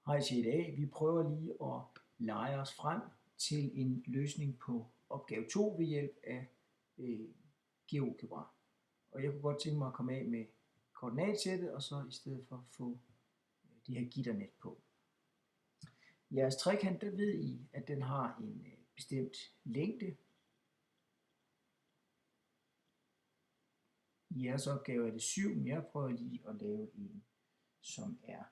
Hej til i dag. Vi prøver lige at lege os frem til en løsning på opgave 2 ved hjælp af GeoGebra. Og jeg kunne godt tænke mig at komme af med koordinatsættet, og så i stedet for få det her gitternet på. Jeres trekant, der ved I, at den har en bestemt længde. I jeres opgave er det 7, men jeg prøver lige at lave en, som er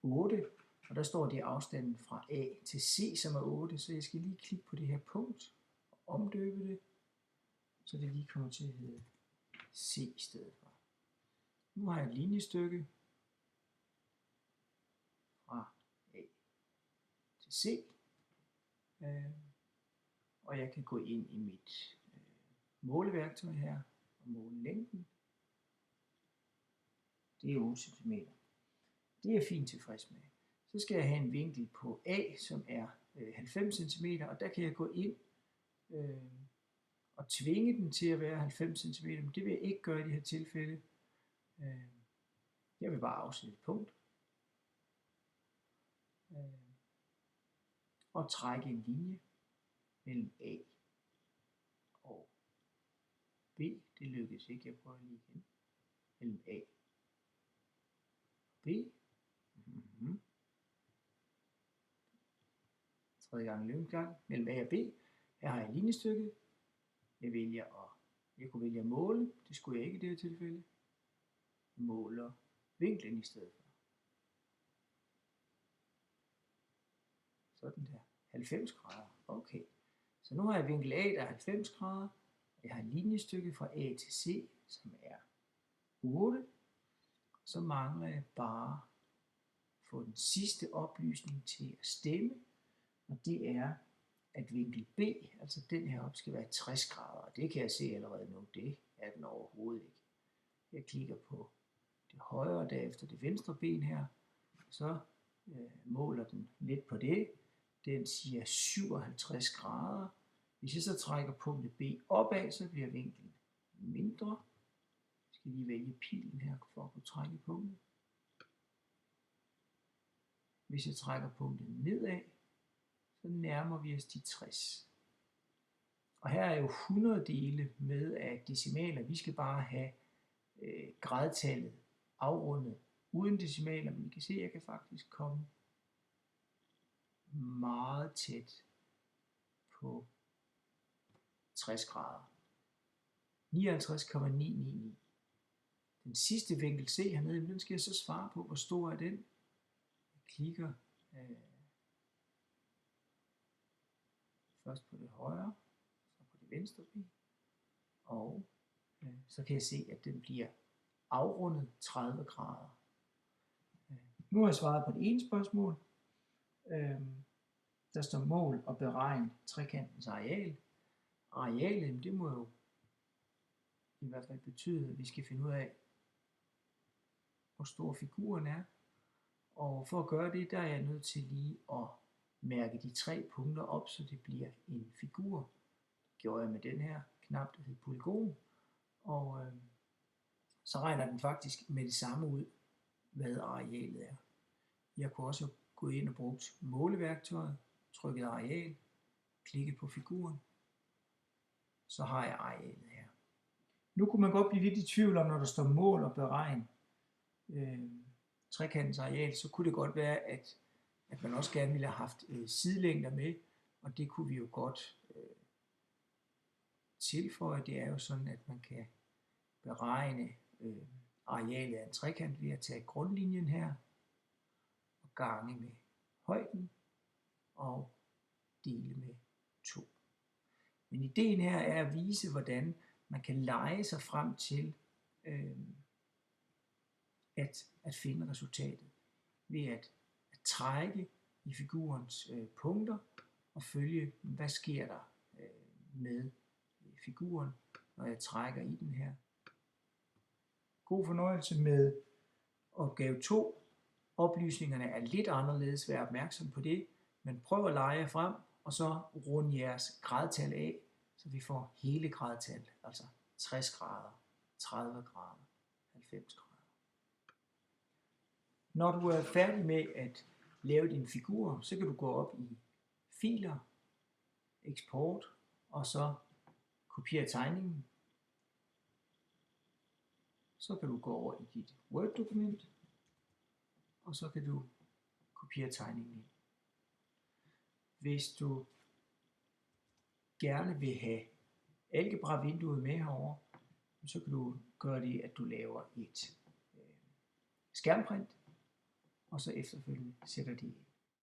8. Og der står det afstanden fra A til C, som er 8, så jeg skal lige klikke på det her punkt og omdøbe det, så det lige kommer til at hedde C i stedet for. Nu har jeg et linjestykke fra A til C, og jeg kan gå ind i mit måleværktøj her og måle længden. Det er 8 cm. Det er jeg fint tilfreds med. Så skal jeg have en vinkel på A, som er 90 cm, og der kan jeg gå ind og tvinge den til at være 90 cm, men det vil jeg ikke gøre i det her tilfælde. Jeg vil bare afsætte et punkt og trække en linje mellem A og B. Det lykkedes ikke, jeg prøver lige igen. Mellem A og B. Tredje gang løbende mellem A og B. Her har jeg linjestykket. Jeg kunne vælge at måle. Det skulle jeg ikke i det her tilfælde. Jeg måler vinklen i stedet for. Sådan der. 90 grader. Okay. Så nu har jeg vinkel A, der er 90 grader. Jeg har linjestykket fra A til C, som er 8. Så mangler jeg bare at få den sidste oplysning til at stemme. Og det er, at vinkel B, altså den her op, skal være 60 grader. Og det kan jeg se allerede nu, det er den overhovedet ikke. Jeg klikker på det højre og derefter det venstre ben her. Så måler den lidt på det. Den siger 57 grader. Hvis jeg så trækker punktet B opad, så bliver vinklen mindre. Jeg skal lige vælge pilen her for at kunne trække punktet. Hvis jeg trækker punktet nedad, så nærmer vi os de 60. Og her er jo 100 dele med af decimaler. Vi skal bare have gradtallet afrundet uden decimaler, men I kan se, at jeg kan faktisk komme meget tæt på 60 grader. 59,999. Den sidste vinkel C hernede, den skal jeg så svare på, hvor stor er den. Jeg klikker først på det højre, så på det venstre ben, og så kan jeg se, at den bliver afrundet 30 grader. Nu har jeg svaret på det ene spørgsmål. Der står mål og beregn trekantens areal. Arealet, det må jo i hvert fald betyde, at vi skal finde ud af, hvor stor figuren er. Og for at gøre det, der er jeg nødt til lige at mærke de 3 punkter op, så det bliver en figur. Det gjorde jeg med den her knap, der hedder polygon. Og så regner den faktisk med det samme ud, hvad arealet er. Jeg kunne også gå ind og bruge måleværktøjet, trykket areal, klikke på figuren. Så har jeg arealet her. Nu kunne man godt blive lidt i tvivl om, når der står mål og beregn trekantens areal, så kunne det godt være, at man også gerne ville have haft sidelængder med, og det kunne vi jo godt tilføje. Det er jo sådan, at man kan beregne arealet af en trekant ved at tage grundlinjen her og gange med højden og dele med 2. Men ideen her er at vise, hvordan man kan lege sig frem til at finde resultatet ved at trække i figurens punkter og følge, hvad sker der med figuren, når jeg trækker i den her. God fornøjelse med opgave 2. Oplysningerne er lidt anderledes, vær opmærksom på det, men prøv at lege frem, og så rund jeres gradtal af, så vi får hele gradtal, altså 60 grader, 30 grader, 90 grader. Når du er færdig med at lave din figur, så kan du gå op i filer, eksport, og så kopiere tegningen. Så kan du gå over i dit Word-dokument, og så kan du kopiere tegningen ind. Hvis du gerne vil have algebra-vinduet med herover, så kan du gøre det, at du laver et skærmprint, og så efterfølgende sætter det